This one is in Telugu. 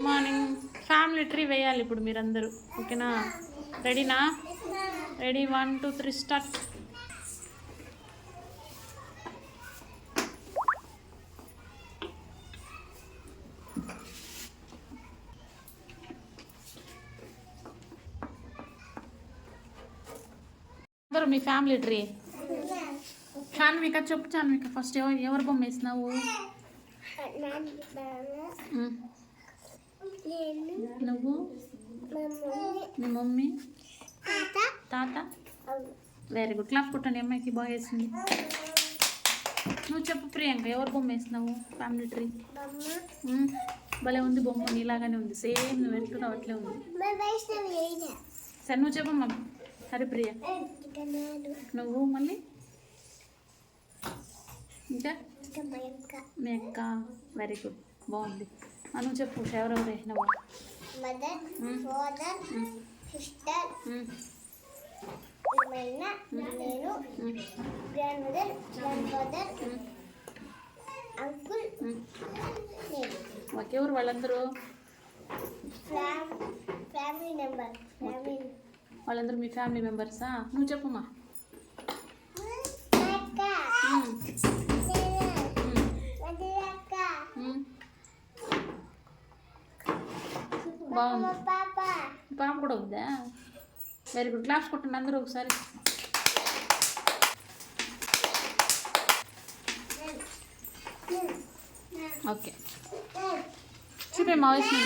మార్నింగ్ ఫ్యామిలీ ట్రీ వేయాలి ఇప్పుడు మీరందరూ. ఓకేనా? రెడీనా? Ready, 1 2 3 start. అందరూ మీ ఫ్యామిలీ ట్రీ. చాన్విక చెప్పు. చాన్విక ఫస్ట్ ఎవరు బొమ్మ వేసినావు? నువ్వు, మీ మమ్మీ, తాత. Very good. క్లాప్ కొట్టండి. అమ్మాయికి బాగా వేసింది. నువ్వు చెప్పు ప్రియాంక, ఎవరు బొమ్మ వేసినావు? Family tree. భలే ఉంది బొమ్మ, నీలాగానే ఉంది. సేమ్ నువ్వు వెళ్తున్నావు అట్లే ఉంది. సరే నువ్వు చెప్పమ్మా. హరిప్రియ. నువ్వు మళ్ళీ ఇంకా మీ అక్క. వెరీ గుడ్, బాగుంది. నువ్వు చెప్పు ఎవరెవరు వేసినావు? మదర్, ఫాదర్, సిస్టర్, నేను, grand mother, grand father, uncle, నేను. ఎవరు వాళ్ళందరూ? Family member. వాళ్ళందరూ మీ ఫ్యామిలీ మెంబర్సా? నువ్వు చెప్పమ్మా. బాగుంది. పాప కూడా ఉందా? Very good. క్లాప్స్ కొట్టండి అందరూ ఒకసారి. ఓకే, చూపే మా వయసు.